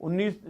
19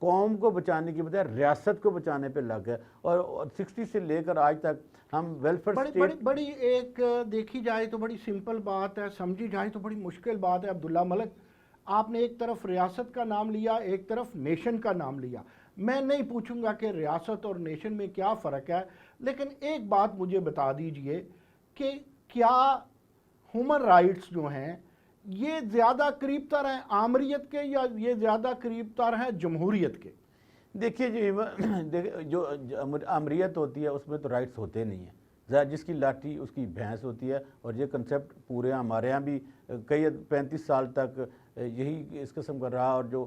قوم کو بچانے کی بجائے ریاست کو بچانے پہ لگ گئے، اور 60 سے لے کر آج تک ہم ویلفیئر اسٹیٹ بڑی ایک دیکھی جائے تو بڑی سمپل بات ہے، سمجھی جائے تو بڑی مشکل بات ہے عبداللہ ملک. آپ نے ایک طرف ریاست کا نام لیا، ایک طرف نیشن کا نام لیا. میں نہیں پوچھوں گا کہ ریاست اور نیشن میں کیا فرق ہے، لیکن ایک بات مجھے بتا دیجئے کہ کیا ہیومن رائٹس جو ہیں یہ زیادہ قریب تر ہیں آمریت کے یا یہ زیادہ قریب تر ہیں جمہوریت کے؟ دیکھیے جو آمریت ہوتی ہے اس میں تو رائٹس ہوتے نہیں ہیں، جس کی لاٹھی اس کی بھینس ہوتی ہے، اور یہ کنسیپٹ پورے ہمارے یہاں بھی کئی 35 سال تک یہی اس قسم کا رہا. اور جو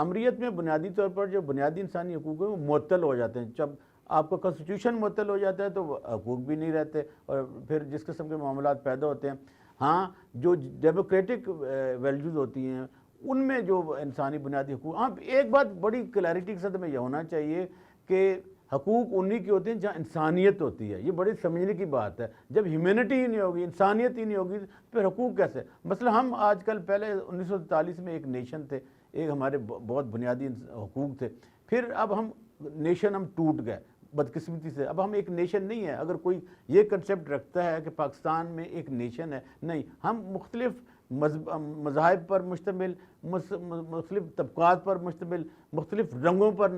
آمریت میں بنیادی طور پر جو بنیادی انسانی حقوق ہیں وہ معطل ہو جاتے ہیں. جب آپ کا کنسٹیٹیوشن معطل ہو جاتا ہے تو حقوق بھی نہیں رہتے، اور پھر جس قسم کے معاملات پیدا ہوتے ہیں. ہاں جو ڈیموکریٹک ویلیوز ہوتی ہیں ان میں جو انسانی بنیادی حقوق، ہاں ایک بات بڑی کلیئرٹی کے ساتھ میں یہ ہونا چاہیے کہ حقوق انہی کی ہوتے ہیں جہاں انسانیت ہوتی ہے. یہ بڑی سمجھنے کی بات ہے. جب ہیومینٹی ہی نہیں ہوگی، انسانیت ہی نہیں ہوگی، پھر حقوق کیسے؟ مثلا ہم آج کل پہلے 1943 میں ایک نیشن تھے، ایک ہمارے بہت بنیادی حقوق تھے. پھر اب ہم نیشن ہم ٹوٹ گئے بدقسمتی سے. اب ہم ایک نیشن نہیں ہے. اگر کوئی یہ کنسیپٹ رکھتا ہے کہ پاکستان میں ایک نیشن ہے، نہیں، ہم مختلف مذاہب پر مشتمل، مختلف طبقات پر مشتمل، مختلف رنگوں پر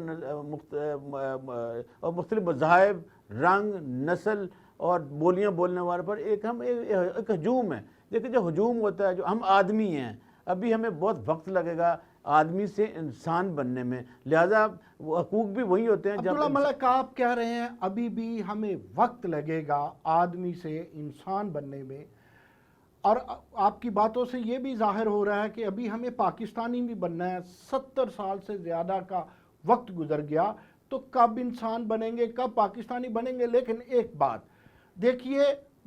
اور مختلف مذاہب، رنگ، نسل اور بولیاں بولنے والے پر ایک ہجوم ہے. دیکھیں جو ہجوم ہوتا ہے، جو ہم آدمی ہیں، ابھی ہمیں بہت وقت لگے گا آدمی سے انسان بننے میں، لہذا وہ حقوق بھی وہی ہوتے ہیں. عبداللہ ملک آپ کہہ رہے ہیں ابھی بھی ہمیں وقت لگے گا آدمی سے انسان بننے میں، اور آپ کی باتوں سے یہ بھی ظاہر ہو رہا ہے کہ ابھی ہمیں پاکستانی بھی بننا ہے. 70 سال سے زیادہ کا وقت گزر گیا، تو کب انسان بنیں گے، کب پاکستانی بنیں گے؟ لیکن ایک بات دیکھیے،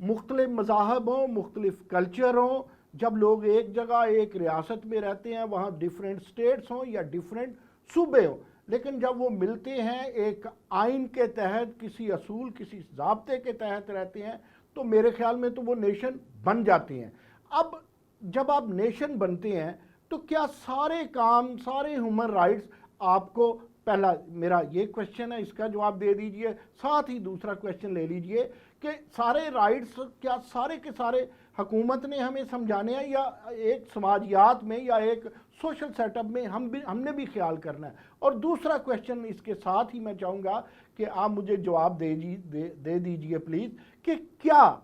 مختلف مذاہب ہوں، مختلف کلچر ہوں، جب لوگ ایک جگہ ایک ریاست میں رہتے ہیں، وہاں ڈیفرنٹ سٹیٹس ہوں یا ڈیفرنٹ صوبے ہوں، لیکن جب وہ ملتے ہیں ایک آئین کے تحت، کسی اصول، کسی ضابطے کے تحت رہتے ہیں، تو میرے خیال میں تو وہ نیشن بن جاتے ہیں. اب جب آپ نیشن بنتے ہیں تو کیا سارے کام، سارے ہیومن رائٹس آپ کو، پہلا میرا یہ کوشچن ہے، اس کا جواب دے دیجئے، ساتھ ہی دوسرا کوشچن لے لیجئے کہ سارے رائٹس کیا سارے کے سارے حکومت نے ہمیں سمجھانے ہیں، یا ایک سماجیات میں یا ایک سوشل سیٹ اپ میں ہم نے بھی خیال کرنا ہے؟ اور دوسرا کوشچن اس کے ساتھ ہی میں چاہوں گا کہ آپ مجھے جواب دے دیجئے پلیز، کہ کیا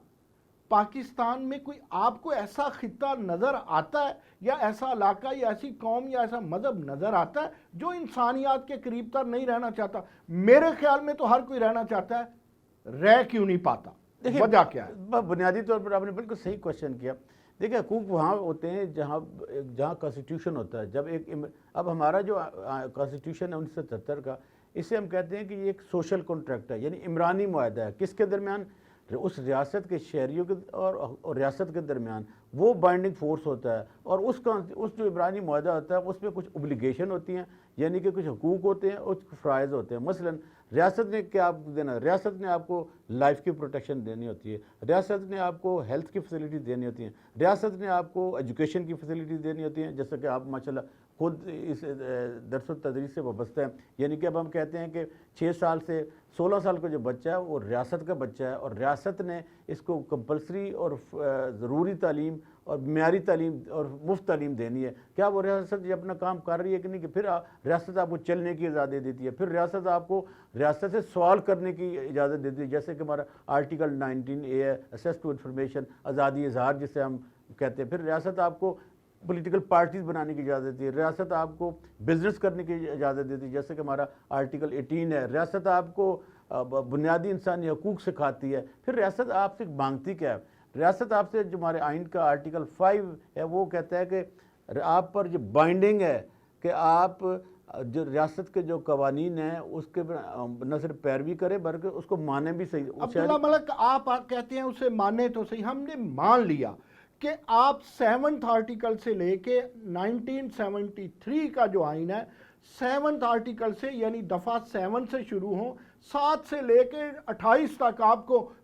پاکستان میں کوئی آپ کو ایسا خطہ نظر آتا ہے، یا ایسا علاقہ یا ایسی قوم یا ایسا مذہب نظر آتا ہے جو انسانیات کے قریب تر نہیں رہنا چاہتا؟ میرے خیال میں تو ہر کوئی رہنا چاہتا ہے، رہ کیوں نہیں پاتا؟ وجہ کیا ہے؟ بنیادی طور پر آپ نے بالکل صحیح کوشچن کیا. دیکھیں حقوق وہاں ہوتے ہیں جہاں کانسٹیٹیوشن ہوتا ہے. جب اب ہمارا جو کانسٹیٹیوشن ہے 1973 کا، اسے ہم کہتے ہیں کہ یہ ایک سوشل کنٹریکٹ ہے، یعنی عمرانی معاہدہ ہے. کس کے درمیان؟ اس ریاست کے شہریوں کے اور ریاست کے درمیان. وہ بائنڈنگ فورس ہوتا ہے، اور اس جو عمرانی معاہدہ ہوتا ہے اس میں کچھ اوبلیگیشن ہوتی ہیں، یعنی کہ کچھ حقوق ہوتے ہیں اور کچھ فرائض ہوتے ہیں. مثلا ریاست نے کیا آپ کو دینا؟ ریاست نے آپ کو لائف کی پروٹیکشن دینی ہوتی ہے، ریاست نے آپ کو ہیلتھ کی فیسلٹی دینی ہوتی ہیں، ریاست نے آپ کو ایجوکیشن کی فیسلٹی دینی ہوتی ہیں، جیسا کہ آپ ماشاءاللہ خود اس درس و تدریس سے وابستہ ہیں. یعنی کہ اب ہم کہتے ہیں کہ 6 سال سے 16 سال کا جو بچہ ہے وہ ریاست کا بچہ ہے، اور ریاست نے اس کو کمپلسری اور ضروری تعلیم اور معیاری تعلیم اور مفت تعلیم دینی ہے. کیا وہ ریاست یہ اپنا کام کر رہی ہے کہ نہیں؟ کہ پھر ریاست آپ کو چلنے کی اجازت دیتی ہے، پھر ریاست آپ کو ریاست سے سوال کرنے کی اجازت دیتی ہے، جیسے کہ ہمارا آرٹیکل 19A ہے، ایکسیس ٹو انفارمیشن، آزادی اظہار جسے ہم کہتے ہیں. پھر ریاست آپ کو پولیٹیکل پارٹیز بنانے کی اجازت دیتی ہے، ریاست آپ کو بزنس کرنے کی اجازت دیتی ہے، جیسے کہ ہمارا آرٹیکل 18 ہے. ریاست آپ کو بنیادی انسانی حقوق سکھاتی ہے. پھر ریاست آپ سے مانگتی کیا ہے؟ ریاست آپ سے جو ہمارے آئین کا آرٹیکل 5 ہے وہ کہتا ہے کہ آپ پر جو بائنڈنگ ہے کہ آپ جو ریاست کے جو قوانین ہیں اس کے نہ صرف پیروی کریں بلکہ اس کو مانے بھی صحیح. عبداللہ ملک آپ کہتے ہیں اسے مانے تو صحیح، ہم نے مان لیا کہ آپ 7th آرٹیکل سے لے کے 1973 کا جو آئین ہے، 7th آرٹیکل سے یعنی دفعہ 7 سے شروع ہوں، 7 سے لے کے 28 تک آپ کو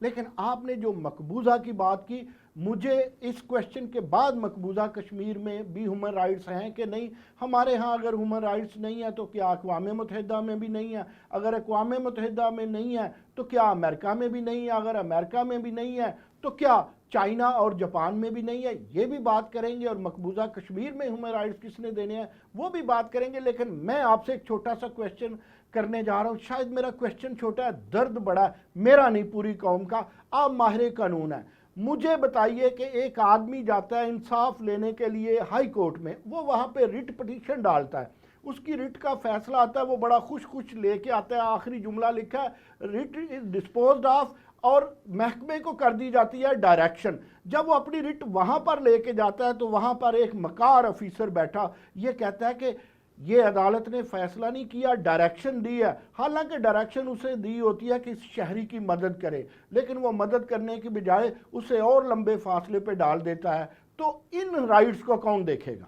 لیکن آپ نے جو مقبوضہ کی بات کی، مجھے اس کوشچن کے بعد مقبوضہ کشمیر میں بھی ہیومن رائٹس ہیں کہ نہیں؟ ہمارے ہاں اگر ہیومن رائٹس نہیں ہے تو کیا اقوام متحدہ میں بھی نہیں ہے؟ اگر اقوام متحدہ میں نہیں ہے تو کیا امریکہ میں بھی نہیں ہے؟ اگر امریکہ میں بھی نہیں ہے تو کیا چائنا اور جاپان میں بھی نہیں ہے؟ یہ بھی بات کریں گے، اور مقبوضہ کشمیر میں ہیومن رائٹس کس نے دینے ہیں وہ بھی بات کریں گے۔ لیکن میں آپ سے ایک چھوٹا سا کویسچن کرنے جا رہا ہوں، شاید میرا کویسچن چھوٹا ہے، درد بڑا ہے، میرا نہیں پوری قوم کا۔ آپ ماہر قانون ہیں، مجھے بتائیے کہ ایک آدمی جاتا ہے انصاف لینے کے لیے ہائی کورٹ میں، وہ وہاں پہ ریٹ پٹیشن ڈالتا ہے، اس کی ریٹ کا فیصلہ آتا ہے، وہ بڑا خوش لے کے آتا ہے، آخری جملہ لکھا ہے ریٹ از ڈسپوزڈ آف، اور محکمے کو کر دی جاتی ہے ڈائریکشن۔ جب وہ اپنی ریٹ وہاں پر لے کے جاتا ہے تو وہاں پر ایک مکار افیسر بیٹھا یہ کہتا ہے کہ یہ عدالت نے فیصلہ نہیں کیا، ڈائریکشن دی ہے، حالانکہ ڈائریکشن اسے دی ہوتی ہے کہ اس شہری کی مدد کرے، لیکن وہ مدد کرنے کی بجائے اسے اور لمبے فاصلے پہ ڈال دیتا ہے۔ تو ان رائٹس کو کون دیکھے گا؟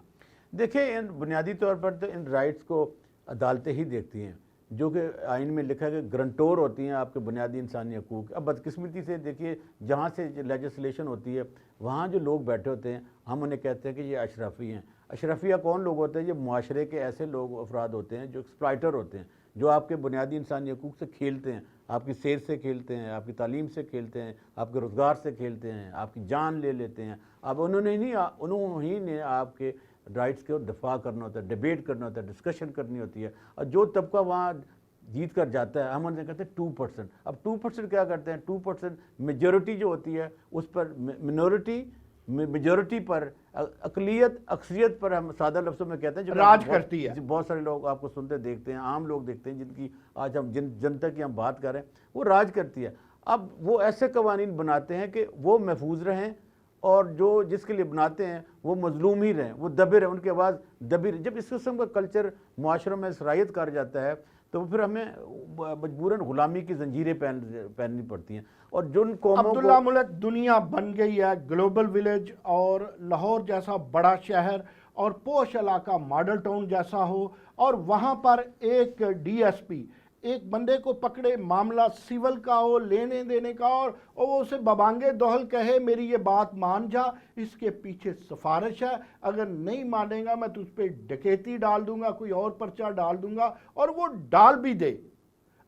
دیکھیں، ان بنیادی طور پر تو ان رائٹس کو عدالتیں ہی دیکھتی ہیں، جو کہ آئین میں لکھا ہے کہ گرنٹور ہوتی ہیں آپ کے بنیادی انسانی حقوق۔ اب بدقسمتی سے دیکھیے، جہاں سے لیجسلیشن ہوتی ہے وہاں جو لوگ بیٹھے ہوتے ہیں ہم انہیں کہتے ہیں کہ یہ اشرفی ہیں۔ اشرفیہ کون لوگ ہوتے ہیں؟ یہ معاشرے کے ایسے لوگ افراد ہوتے ہیں جو ایکسپلائٹر ہوتے ہیں، جو آپ کے بنیادی انسانی حقوق سے کھیلتے ہیں، آپ کی صحت سے کھیلتے ہیں، آپ کی تعلیم سے کھیلتے ہیں، آپ کے روزگار سے کھیلتے ہیں، آپ کی جان لے لیتے ہیں۔ اب انہوں ہی نے آپ کے رائٹس کے دفاع کرنا ہوتا ہے، ڈیبیٹ کرنا ہوتا ہے، ڈسکشن کرنی ہوتی ہے، اور جو طبقہ وہاں جیت کر جاتا ہے ہم انہیں کہتے ہیں 2%۔ اب 2% کیا کرتے ہیں؟ 2% میجورٹی جو ہوتی ہے اس پر میجورٹی پر، اقلیت اکثریت پر، ہم سادہ لفظوں میں کہتے ہیں جو راج کرتی ہے۔ بہت سارے لوگ آپ کو سنتے دیکھتے ہیں، عام لوگ دیکھتے ہیں، جن کی آج ہم جنتا کی ہم بات کر رہے ہیں، وہ راج کرتی ہے۔ اب وہ ایسے قوانین بناتے ہیں کہ وہ محفوظ رہیں، اور جو جس کے لیے بناتے ہیں وہ مظلوم ہی رہیں، وہ دبے رہیں، ان کی آواز دبی رہے۔ جب اس قسم کا کلچر معاشروں میں سرایت کر جاتا ہے تو پھر ہمیں مجبوراً غلامی کی زنجیریں پہننی پڑتی ہیں۔ اور جن قوموں عبداللہ ملک، دنیا بن گئی ہے گلوبل ولیج، اور لاہور جیسا بڑا شہر اور پوش علاقہ ماڈل ٹاؤن جیسا ہو، اور وہاں پر ایک ڈی ایس پی ایک بندے کو پکڑے، معاملہ سیول کا ہو، لینے دینے کا، اور وہ اسے ببانگے دوہل کہے میری یہ بات مان جا، اس کے پیچھے سفارش ہے، اگر نہیں مانے گا میں تجھ پہ ڈکیتی ڈال دوں گا، کوئی اور پرچہ ڈال دوں گا، اور وہ ڈال بھی دے۔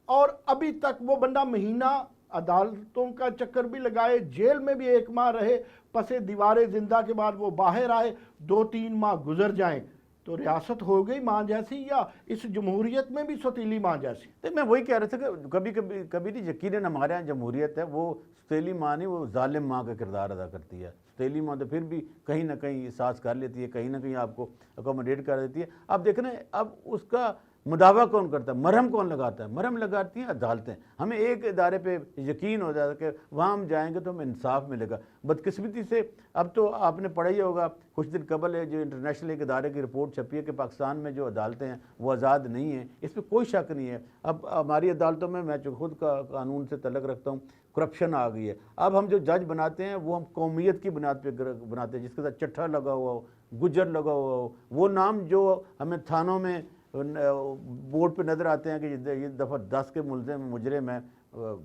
اور ابھی تک وہ بندہ مہینہ عدالتوں کا چکر بھی لگائے، جیل میں بھی 1 ماہ رہے، پسے دیوارے زندہ کے بعد وہ باہر آئے، 2-3 ماہ گزر جائیں تو ریاست ہو گئی ماں جیسی، یا اس جمہوریت میں بھی ستیلی ماں جیسی؟ تو میں وہی کہہ رہا تھا کہ کبھی نہیں، یقیناً ہمارے یہاں جمہوریت ہے، وہ ستیلی ماں نہیں، وہ ظالم ماں کا کردار ادا کرتی ہے۔ ستیلی ماں تو پھر بھی کہیں نہ کہیں احساس کر لیتی ہے، کہیں نہ کہیں آپ کو اکوموڈیٹ کر دیتی ہے۔ اب دیکھنا، اب اس کا مداوع کون کرتا ہے؟ مرہم کون لگاتا ہے؟ مرہم لگاتی ہیں عدالتیں۔ ہمیں ایک ادارے پہ یقین ہو جاتا ہے کہ وہاں ہم جائیں گے تو ہمیں انصاف ملے گا۔ بدقسمتی سے اب تو آپ نے پڑھا ہی ہوگا، کچھ دن قبل ہے جو انٹرنیشنل ایک ادارے کی رپورٹ چھپی ہے کہ پاکستان میں جو عدالتیں ہیں وہ آزاد نہیں ہیں، اس پہ کوئی شک نہیں ہے۔ اب ہماری عدالتوں میں جو خود کا قانون سے تعلق رکھتا ہوں، کرپشن آ گئی ہے۔ اب ہم جو جج بناتے ہیں وہ ہم قومیت کی بنیاد پہ بناتے ہیں، جس کے ساتھ چٹھا لگا ہوا ہو، گجر لگا ہوا ہو، وہ نام جو ہمیں تھانوں میں بورڈ پہ نظر آتے ہیں کہ یہ دفعہ 10 کے مجرم ہیں،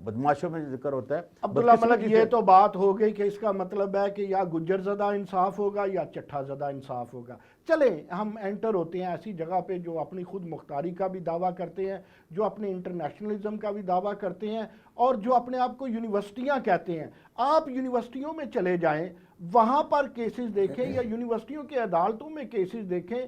بدماشوں میں ذکر ہوتا ہے۔ عبداللہ ملک، یہ تو بات ہو گئی کہ اس کا مطلب ہے کہ یا گجر زدہ انصاف ہوگا یا چٹھا زدہ انصاف ہوگا۔ چلیں ہم انٹر ہوتے ہیں ایسی جگہ پہ جو اپنی خود مختاری کا بھی دعویٰ کرتے ہیں، جو اپنے انٹرنیشنلزم کا بھی دعویٰ کرتے ہیں، اور جو اپنے آپ کو یونیورسٹیاں کہتے ہیں۔ آپ یونیورسٹیوں میں چلے جائیں، وہاں پر کیسز دیکھیں، یا یونیورسٹیوں کے عدالتوں میں کیسز دیکھیں،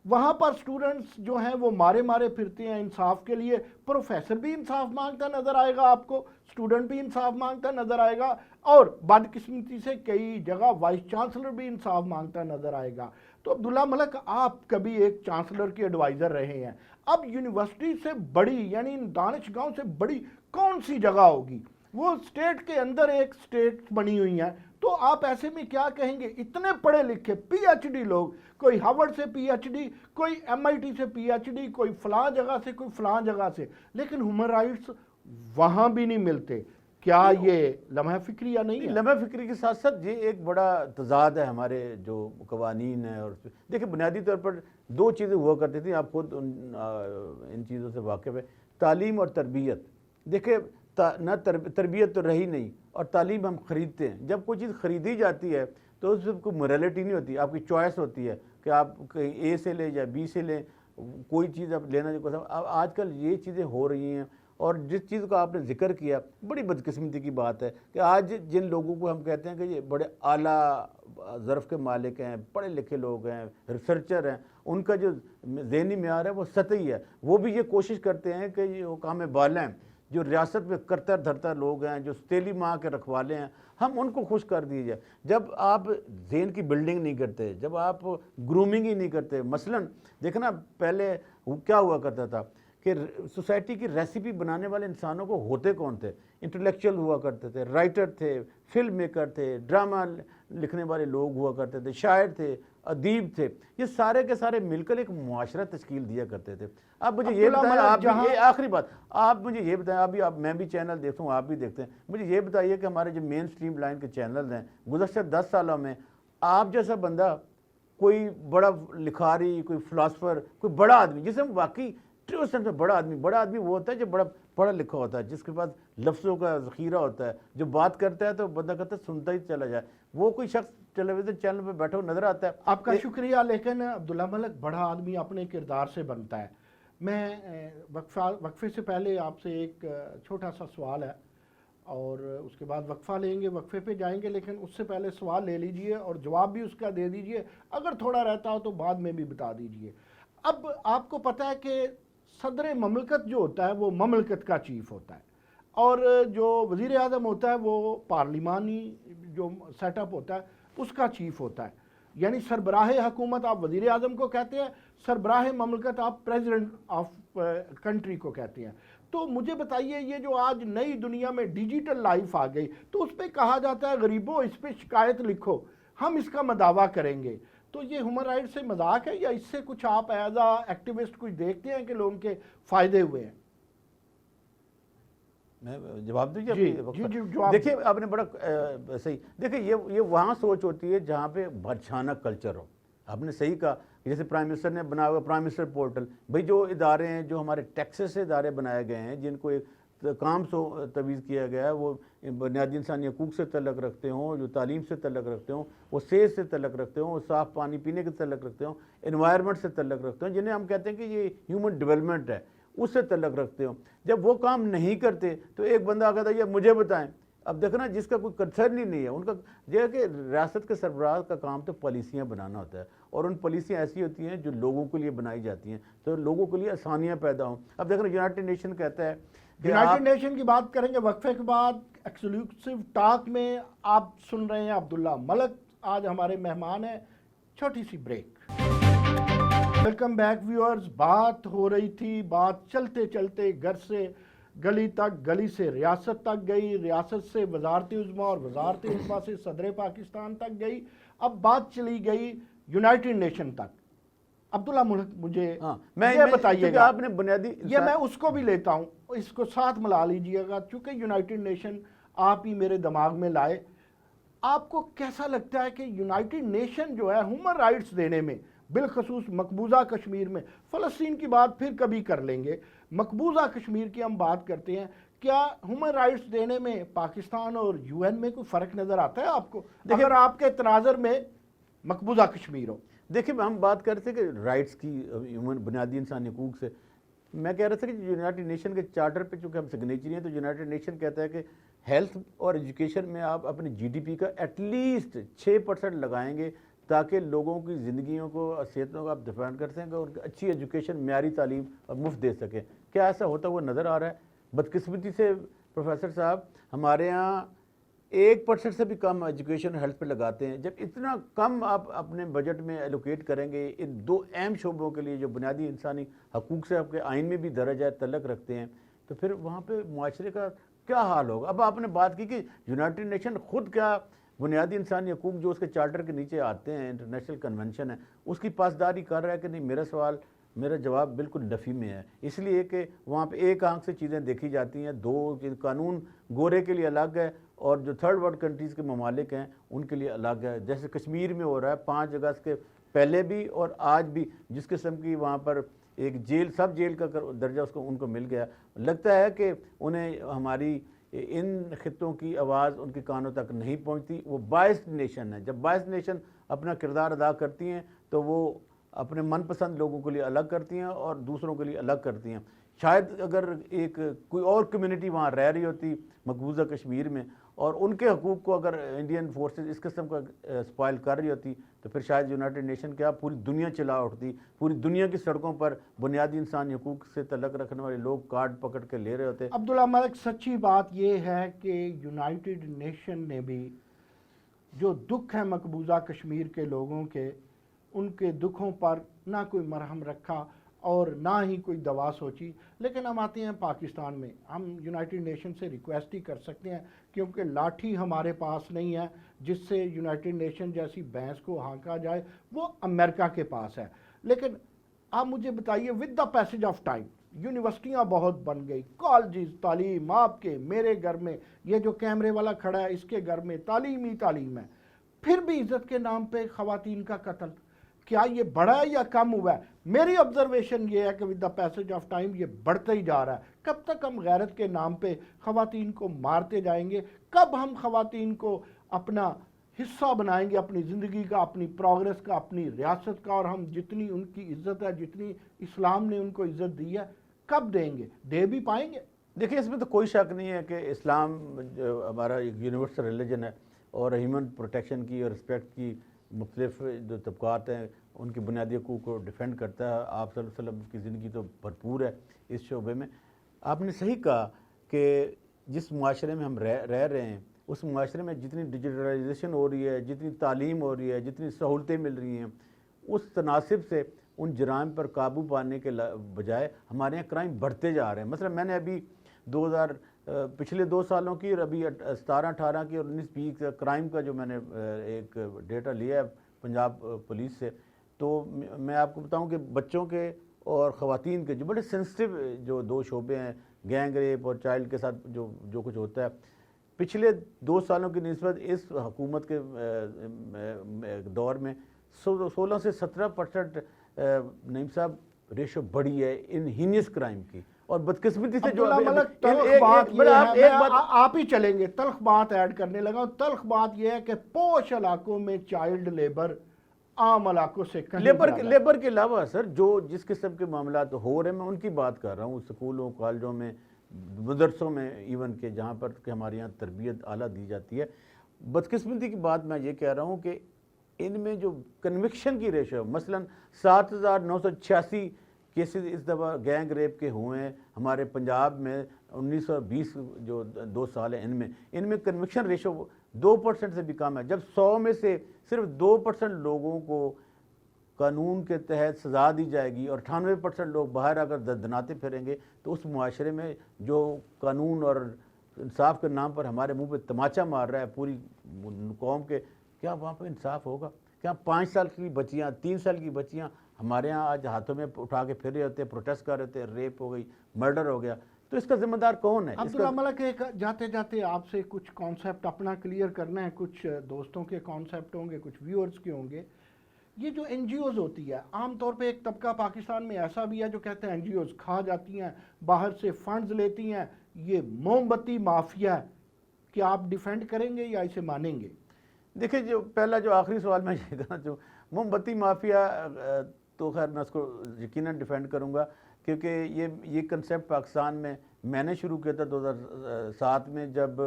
وہاں پر سٹوڈنٹس جو ہیں وہ مارے پھرتے ہیں انصاف کے لیے۔ پروفیسر بھی انصاف مانگتا نظر آئے گا آپ کو، سٹوڈنٹ بھی انصاف مانگتا نظر آئے گا، اور بدقسمتی سے کئی جگہ وائس چانسلر بھی انصاف مانگتا نظر آئے گا۔ تو عبداللہ ملک، آپ کبھی ایک چانسلر کے ایڈوائزر رہے ہیں، اب یونیورسٹی سے بڑی، یعنی دانشگاہوں سے بڑی کون سی جگہ ہوگی؟ وہ اسٹیٹ کے اندر ایک اسٹیٹ بنی ہوئی ہیں، تو آپ ایسے میں کیا کہیں گے؟ اتنے پڑھے لکھے پی ایچ ڈی لوگ، کوئی ہارورڈ سے پی ایچ ڈی، کوئی ایم آئی ٹی سے پی ایچ ڈی، کوئی فلاں جگہ سے، کوئی فلاں جگہ سے، لیکن ہیومن رائٹس وہاں بھی نہیں ملتے۔ کیا یہ لمحہ فکری یا نہیں ہے؟ لمحہ فکری کے ساتھ ساتھ یہ ایک بڑا تضاد ہے ہمارے جو قوانین ہیں۔ اور دیکھیں، بنیادی طور پر 2 چیزیں ہوا کرتی تھیں، آپ خود ان چیزوں سے واقف ہے، تعلیم اور تربیت۔ دیکھیں، نہ تربیت تو رہی نہیں، اور تعلیم ہم خریدتے ہیں. جب کوئی چیز خریدی جاتی ہے تو اس میں کوئی موریلٹی نہیں ہوتی, آپ کی چوائس ہوتی ہے کہ آپ اے سے لیں یا بی سے لیں, کوئی چیز آپ لینا جو آج کل یہ چیزیں ہو رہی ہیں. اور جس چیز کا آپ نے ذکر کیا, بڑی بدقسمتی کی بات ہے کہ آج جن لوگوں کو ہم کہتے ہیں کہ یہ بڑے اعلیٰ ظرف کے مالک ہیں, پڑھے لکھے لوگ ہیں, ریسرچر ہیں, ان کا جو ذہنی معیار ہے وہ سطحی ہے. وہ بھی یہ کوشش کرتے ہیں کہ یہ کام بالا ہیں, جو ریاست میں کرتر دھرتا لوگ ہیں, جو ستیلی ماں کے رکھوالے ہیں, ہم ان کو خوش کر دیجیے. جب آپ ذہن کی بلڈنگ نہیں کرتے, جب آپ گرومنگ ہی نہیں کرتے. مثلا دیکھنا پہلے کیا ہوا کرتا تھا کہ سوسائٹی کی ریسیپی بنانے والے انسانوں کو ہوتے کون تھے؟ انٹلیکچوئل ہوا کرتے تھے, رائٹر تھے, فلم میکر تھے, ڈرامہ لکھنے والے لوگ ہوا کرتے تھے, شاعر تھے, ادیب تھے. یہ سارے کے سارے مل کر ایک معاشرہ تشکیل دیا کرتے تھے. اب مجھے یہ بتائیں, آپ بھی آخری بات, آپ مجھے یہ بتائیں, ابھی میں بھی چینل دیکھتا ہوں, آپ بھی دیکھتے ہیں, مجھے یہ بتائیے کہ ہمارے جو مین سٹریم لائن کے چینلز ہیں گزشتہ 10 سالوں میں آپ جیسا بندہ, کوئی بڑا لکھاری, کوئی فلاسفر, کوئی بڑا آدمی, جسے ہم واقعی ٹرو سینس میں بڑا آدمی وہ ہوتا ہے جو بڑا پڑھا لکھا ہوتا ہے, جس کے پاس لفظوں کا ذخیرہ ہوتا ہے, جو بات کرتا ہے تو بندہ کہتا ہے سنتا ہی چلا جائے. وہ کوئی شخص ٹیلی ویژن چینل پہ بیٹھا ہوا نظر آتا ہے. آپ کا شکریہ, لیکن عبداللہ ملک بڑا آدمی اپنے کردار سے بنتا ہے. میں وقفے سے پہلے آپ سے ایک چھوٹا سا سوال ہے اور اس کے بعد وقفہ لیں گے, وقفے پہ جائیں گے, لیکن اس سے پہلے سوال لے لیجئے اور جواب بھی اس کا دے دیجئے, اگر تھوڑا رہتا ہو تو بعد میں بھی بتا دیجئے. اب آپ کو پتہ ہے کہ صدر مملکت جو ہوتا ہے وہ مملکت کا چیف ہوتا ہے, اور جو وزیر اعظم ہوتا ہے وہ پارلیمانی جو سیٹ اپ ہوتا ہے اس کا چیف ہوتا ہے. یعنی سربراہ حکومت آپ وزیر اعظم کو کہتے ہیں, سربراہ مملکت آپ پریزیڈنٹ آف کنٹری کو کہتے ہیں. تو مجھے بتائیے, یہ جو آج نئی دنیا میں ڈیجیٹل لائف آ گئی تو اس پہ کہا جاتا ہے غریبوں اس پہ شکایت لکھو, ہم اس کا مداوع کریں گے. تو یہ ہیومن رائٹ سے مذاق ہے یا اس سے کچھ آپ ایز اے ایکٹیوسٹ کچھ دیکھتے ہیں کہ لوگوں کے فائدے ہوئے ہیں؟ میں جواب دیجیے. جی جواب دیکھیے آپ نے بڑا صحیح, دیکھیے یہ وہاں سوچ ہوتی ہے جہاں پہ بھرچھانک کلچر ہو. آپ نے صحیح کہا, جیسے پرائم منسٹر نے بنا ہوا پرائم منسٹر پورٹل, بھئی جو ادارے ہیں, جو ہمارے ٹیکسز سے ادارے بنائے گئے ہیں, جن کو ایک کام تویز کیا گیا ہے, وہ بنیادی انسانی حقوق سے تعلق رکھتے ہوں, جو تعلیم سے تعلق رکھتے ہوں, وہ صحت سے تعلق رکھتے ہوں, وہ صاف پانی پینے کے تعلق رکھتے ہوں, انوائرمنٹ سے تعلق رکھتے ہوں, جنہیں ہم کہتے ہیں کہ یہ ہیومن ڈیولپمنٹ ہے, اس سے تعلق رکھتے ہوں. جب وہ کام نہیں کرتے تو ایک بندہ کہتا ہے یہ مجھے بتائیں. اب دیکھنا جس کا کوئی کنسرن ہی نہیں ہے, ان کا یہ ہے کہ ریاست کے سربراہ کا کام تو پالیسیاں بنانا ہوتا ہے, اور ان پالیسیاں ایسی ہوتی ہیں جو لوگوں کے لیے بنائی جاتی ہیں تو لوگوں کے لیے آسانیاں پیدا ہوں. اب دیکھنا یونائٹڈ نیشن کہتا ہے, یونائٹڈ نیشن کی بات کریں گے وقفے کے بعد. ایکسکلوسیو ٹاک میں آپ سن رہے ہیں عبداللہ ملک, آج ہمارے مہمان ہیں. چھوٹی سی بریک. Welcome back viewers. بات ہو رہی تھی, بات چلتے چلتے گھر سے گلی تک, گلی سے ریاست تک گئی, ریاست سے وزارت عظمیٰ اور وزارت عظمیٰ سے صدر پاکستان تک گئی, اب بات چلی گئی یونائٹڈ نیشن تک. عبداللہ ملک مجھے یہ بتائیے گا, آپ نے بنیادی یہ میں اس کو بھی لیتا ہوں, اس کو ساتھ ملا لیجئے گا, چونکہ یونائٹڈ نیشن آپ ہی میرے دماغ میں لائے. آپ کو کیسا لگتا ہے کہ یونائٹڈ نیشن جو ہے ہیومن رائٹس دینے میں, بالخصوص مقبوضہ کشمیر میں, فلسطین کی بات پھر کبھی کر لیں گے, مقبوضہ کشمیر کی ہم بات کرتے ہیں, کیا ہیومن رائٹس دینے میں پاکستان اور یو این میں کوئی فرق نظر آتا ہے آپ کو, اگر آپ کے تناظر میں مقبوضہ کشمیر ہو؟ دیکھیں ہم بات کرتے کہ رائٹس کی, بنیادی انسانی حقوق سے, میں کہہ رہا تھا کہ یونائٹڈ نیشن کے چارٹر پہ چونکہ ہم سگنیچری ہیں, تو یونائٹڈ نیشن کہتا ہے کہ ہیلتھ اور ایجوکیشن میں آپ اپنی جی ڈی پی کا ایٹ لیسٹ 6% لگائیں گے تاکہ لوگوں کی زندگیوں کو اور صحتوں کو آپ ڈیفینڈ کر سکیں اور اچھی ایجوکیشن, معیاری تعلیم اور مفت دے سکیں. کیا ایسا ہوتا ہوا نظر آ رہا ہے؟ بدقسمتی سے پروفیسر صاحب ہمارے ہاں 1% سے بھی کم ایجوکیشن اور ہیلتھ پہ لگاتے ہیں. جب اتنا کم آپ اپنے بجٹ میں ایلوکیٹ کریں گے ان 2 اہم شعبوں کے لیے جو بنیادی انسانی حقوق سے آپ کے آئین میں بھی درجہ تعلق رکھتے ہیں, تو پھر وہاں پہ معاشرے کا کیا حال ہوگا؟ اب آپ نے بات کی کہ یونائٹڈ نیشن خود کیا بنیادی انسانی حقوق جو اس کے چارٹر کے نیچے آتے ہیں, انٹرنیشنل کنونشن ہے, اس کی پاسداری کر رہا ہے کہ نہیں؟ میرا جواب بالکل نفی میں ہے, اس لیے کہ وہاں پہ ایک آنکھ سے چیزیں دیکھی جاتی ہیں. 2 قانون گورے کے لیے الگ ہے اور جو تھرڈ ورلڈ کنٹریز کے ممالک ہیں ان کے لیے الگ ہے. جیسے کشمیر میں ہو رہا ہے 5 اگست کے پہلے بھی اور آج بھی, جس قسم کی وہاں پر ایک جیل, سب جیل کا درجہ ان کو مل گیا, لگتا ہے کہ انہیں ہماری ان خطوں کی آواز ان کے کانوں تک نہیں پہنچتی. وہ باعث نیشن ہے. جب باعث نیشن اپنا کردار ادا کرتی ہیں تو وہ اپنے من پسند لوگوں کے لیے الگ کرتی ہیں اور دوسروں کے لیے الگ کرتی ہیں. شاید اگر ایک کوئی اور کمیونٹی وہاں رہ رہی ہوتی مقبوضہ کشمیر میں اور ان کے حقوق کو اگر انڈین فورسز اس قسم کا سپائل کر رہی ہوتی تو پھر شاید یونائٹڈ نیشن کیا پوری دنیا چلا اٹھتی. پوری دنیا کی سڑکوں پر بنیادی انسانی حقوق سے تعلق رکھنے والے لوگ کارڈ پکڑ کے لے رہے ہوتے. عبداللہ ملک، سچی بات یہ ہے کہ یونائٹڈ نیشن نے بھی جو دکھ ہیں مقبوضہ کشمیر کے لوگوں کے، ان کے دکھوں پر نہ کوئی مرہم رکھا اور نہ ہی کوئی دوا سوچی. لیکن ہم آتے ہیں پاکستان میں، ہم یونائٹڈ نیشن سے ریکویسٹ ہی کر سکتے ہیں کیونکہ لاٹھی ہمارے پاس نہیں ہے جس سے یونائٹڈ نیشن جیسی بھینس کو ہانکا جائے، وہ امریکہ کے پاس ہے. لیکن آپ مجھے بتائیے، with the passage of time یونیورسٹیاں بہت بن گئی، کالجز، تعلیم، آپ کے میرے گھر میں، یہ جو کیمرے والا کھڑا ہے اس کے گھر میں تعلیم ہی تعلیم ہے، پھر بھی عزت کے نام پہ خواتین کا قتل. کیا یہ بڑھا ہے یا کم ہوا ہے؟ میری آبزرویشن یہ ہے کہ with the passage of time یہ بڑھتا ہی جا رہا ہے. کب تک ہم غیرت کے نام پہ خواتین کو مارتے جائیں گے؟ کب ہم خواتین کو اپنا حصہ بنائیں گے اپنی زندگی کا، اپنی پروگرس کا، اپنی ریاست کا، اور ہم جتنی ان کی عزت ہے، جتنی اسلام نے ان کو عزت دی ہے، کب دیں گے؟ دے بھی پائیں گے؟ دیکھیں، اس میں تو کوئی شک نہیں ہے کہ اسلام جو ہمارا ایک یونیورسل ریلیجن ہے اور ہیومن پروٹیکشن کی اور رسپیکٹ کی مختلف جو طبقات ہیں ان کی بنیادی حقوق کو ڈیفینڈ کرتا ہے. آپ صلی اللہ علیہ وسلم کی زندگی تو بھرپور ہے اس شعبے میں. آپ نے صحیح کہا کہ جس معاشرے میں ہم رہ رہے ہیں اس معاشرے میں جتنی ڈیجیٹلائزیشن ہو رہی ہے، جتنی تعلیم ہو رہی ہے، جتنی سہولتیں مل رہی ہیں، اس تناسب سے ان جرائم پر قابو پانے کے بجائے ہمارے یہاں کرائم بڑھتے جا رہے ہیں. مثلا میں نے ابھی پچھلے 2 سالوں کی اور ابھی 17-18 کی اور 19-20 کرائم کا جو میں نے ایک ڈیٹا لیا ہے پنجاب پولیس سے، تو میں آپ کو بتاؤں کہ بچوں کے اور خواتین کے جو بڑے سینسٹیو جو 2 شعبے ہیں، گینگ ریپ اور چائلڈ کے ساتھ جو کچھ ہوتا ہے، پچھلے 2 سالوں کی نسبت اس حکومت کے دور میں 16 سے 17% نعیم صاحب ریشو بڑی ہے ان ہینیس کرائم کی. اور بدقسمتی سے جو عبداللہ ملک، تلخ بات یہ ہے، آپ ہی چلیں گے، تلخ بات ایڈ کرنے لگا ہوں. تلخ بات یہ ہے کہ پوش علاقوں میں چائلڈ لیبر عام علاقوں سے کہیں لیبر کے علاوہ سر جس قسم کے معاملات ہو رہے ہیں میں ان کی بات کر رہا ہوں. سکولوں، کالجوں میں، مدرسوں میں، ایون کہ جہاں پر کہ ہمارے یہاں تربیت اعلیٰ دی جاتی ہے. بدقسمتی کی بات میں یہ کہہ رہا ہوں کہ ان میں جو کنوکشن کی ریشو، مثلا 7,986 کیسز اس دفعہ گینگ ریپ کے ہوئے ہیں ہمارے پنجاب میں. 1920 جو 2 سال ہیں ان میں کنوکشن ریشو 2% سے بھی کم ہے. جب 100 میں سے صرف 2% لوگوں کو قانون کے تحت سزا دی جائے گی اور 98% لوگ باہر اگر دندناتے پھریں گے تو اس معاشرے میں جو قانون اور انصاف کے نام پر ہمارے منہ پہ تماچا مار رہا ہے پوری قوم کے، کیا وہاں پہ انصاف ہوگا؟ کیا 5 سال کی بچیاں، 3 سال کی بچیاں ہمارے ہاں آج ہاتھوں میں اٹھا کے پھر رہے ہوتے ہیں، پروٹیسٹ کر رہے ہوتے ہیں، ریپ ہو گئی، مرڈر ہو گیا، تو اس کا ذمہ دار کون ہے؟ عبداللہ ملک، ایک جاتے جاتے آپ سے کچھ کانسیپٹ اپنا کلیئر کرنا ہے. کچھ دوستوں کے کانسیپٹ ہوں گے، کچھ ویورز کے ہوں گے. یہ جو این جی اوز ہوتی ہے، عام طور پہ ایک طبقہ پاکستان میں ایسا بھی ہے جو کہتے ہیں این جی اوز کھا جاتی ہیں، باہر سے فنڈز لیتی ہیں، یہ موم بتی مافیا ہے. کیا آپ ڈیفینڈ کریں گے یا اسے مانیں گے؟ دیکھیں، جو آخری سوال میں یہ کہنا چاہوں، موم بتی مافیا تو خیر میں اس کو یقیناً ڈیفینڈ کروں گا کیونکہ یہ کنسیپٹ پاکستان میں نے شروع کیا تھا 2007 میں. جب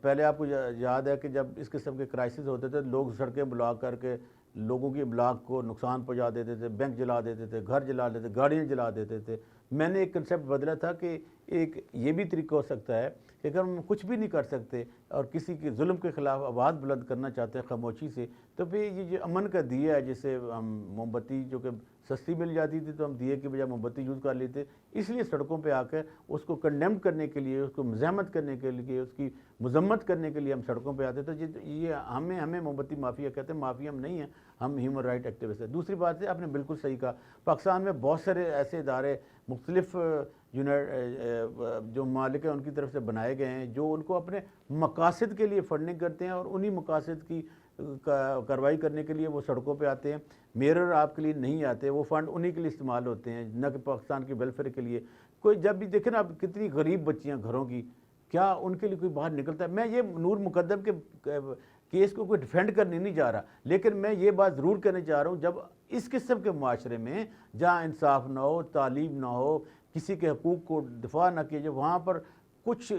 پہلے آپ کو یاد ہے کہ جب اس قسم کے کرائسس ہوتے تھے لوگ سڑکیں بلاک کر کے لوگوں کی املاک کو نقصان پہنچا دیتے تھے، بینک جلا دیتے تھے، گھر جلا دیتے تھے، گاڑیاں جلا دیتے تھے. میں نے ایک کنسیپٹ بدلا تھا کہ ایک یہ بھی طریقہ ہو سکتا ہے کہ اگر ہم کچھ بھی نہیں کر سکتے اور کسی کے ظلم کے خلاف آواز بلند کرنا چاہتے ہیں خاموشی سے، تو پھر یہ جو امن کا دیا ہے جسے ہم موم بتی جو کہ سستی مل جاتی تھی تو ہم دیے کے بجائے موم بتی یوز کر لیتے، اس لیے سڑکوں پہ آ کر اس کو کنڈیمڈ کرنے کے لیے، اس کو مزاحمت کرنے کے لیے، اس کی مذمت کرنے کے لیے ہم سڑکوں پہ آتے تھے. یہ ہمیں موم بتی مافیا کہتے ہیں. مافیا ہم نہیں ہیں، ہم ہیومن رائٹ ایکٹیوسٹ ہیں. دوسری بات ہے، آپ نے بالکل صحیح کہا، پاکستان میں بہت سارے ایسے ادارے مختلف جو ممالک ہیں ان کی طرف سے بنائے گئے ہیں جو ان کو اپنے مقاصد کے لیے فنڈنگ کرتے ہیں اور انہی مقاصد کی کارروائی کرنے کے لیے وہ سڑکوں پہ آتے ہیں. میئر آپ کے لیے نہیں آتے، وہ فنڈ انہی کے لیے استعمال ہوتے ہیں، نہ کہ پاکستان کے ویلفیئر کے لیے. کوئی جب بھی دیکھیں نا، آپ کتنی غریب بچیاں گھروں کی کیا ان کے لیے کوئی باہر نکلتا ہے؟ میں یہ نور مقدم کے کیس کو کوئی ڈیفینڈ کرنے نہیں جا رہا، لیکن میں یہ بات ضرور کہنا چاہ رہا ہوں، جب اس قسم کے معاشرے میں جہاں انصاف نہ ہو، تعلیم نہ ہو، کسی کے حقوق کو دفاع نہ کیے جائے، وہاں پر کچھ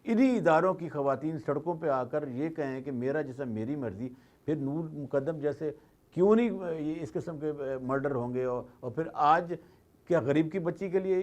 انہی اداروں کی خواتین سڑکوں پہ آ کر یہ کہیں کہ میرا جسم میری مرضی، پھر نور مقدم جیسے کیوں نہیں اس قسم کے مرڈر ہوں گے؟ اور پھر آج کیا غریب کی بچی کے لیے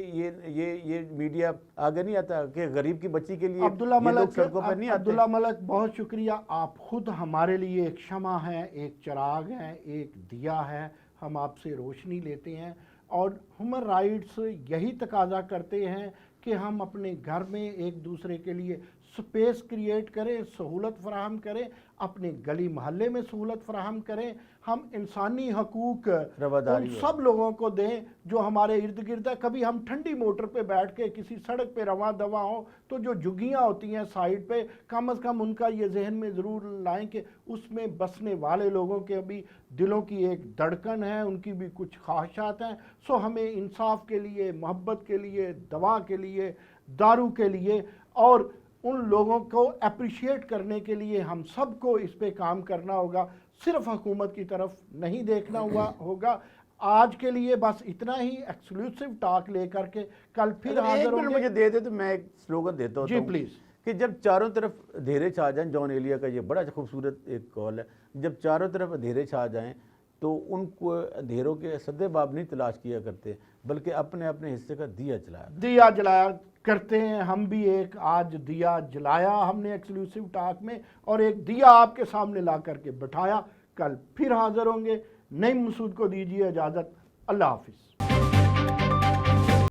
یہ میڈیا آگے نہیں آتا کہ غریب کی بچی کے لیے عبداللہ یہ لوگ ملک سڑکوں پہ نہیں آتے؟ عبداللہ ملک بہت شکریہ، آپ خود ہمارے لیے ایک شمع ہیں، ایک چراغ ہیں، ایک دیا ہے، ہم آپ سے روشنی لیتے ہیں، اور ہیومن رائٹس یہی تقاضا کرتے ہیں کہ ہم اپنے گھر میں ایک دوسرے کے لیے سپیس کریٹ کریں، سہولت فراہم کریں، اپنے گلی محلے میں سہولت فراہم کریں، ہم انسانی حقوق ان سب لوگوں کو دیں جو ہمارے ارد گرد ہے۔ کبھی ہم ٹھنڈی موٹر پہ بیٹھ کے کسی سڑک پہ رواں دواں ہوں تو جو جھگیاں ہوتی ہیں سائیڈ پہ، کم از کم ان کا یہ ذہن میں ضرور لائیں کہ اس میں بسنے والے لوگوں کے بھی دلوں کی ایک دھڑکن ہے، ان کی بھی کچھ خواہشات ہیں۔ سو ہمیں انصاف کے لیے، محبت کے لیے، دوا کے لیے، دارو کے لیے، اور ان لوگوں کو اپریشیٹ کرنے کے لیے ہم سب کو اس پہ کام کرنا ہوگا، صرف حکومت کی طرف نہیں دیکھنا ہوگا۔ آج کے لیے بس اتنا ہی، ایکسکلوسیو ٹاک لے کر کے کل پھر حاضر ہوں گے۔ مجھے دے دے تو میں ایک سلوگن دیتا ہوں جی پلیز، کہ جب چاروں طرف اندھیرے چھا جائیں، جان ایلیا کا یہ بڑا خوبصورت ایک قول ہے، جب چاروں طرف اندھیرے چھا جائیں تو ان کو اندھیروں کے سدے باب نہیں تلاش کیا کرتے، بلکہ اپنے اپنے حصے کا دیا جلایا کرتے ہیں۔ ہم بھی ایک آج دیا جلایا ہم نے ایکسکلوسیو ٹاک میں، اور ایک دیا آپ کے سامنے لا کر کے بٹھایا۔ کل پھر حاضر ہوں گے۔ نعیم مسعود کو دیجیے اجازت، اللہ حافظ۔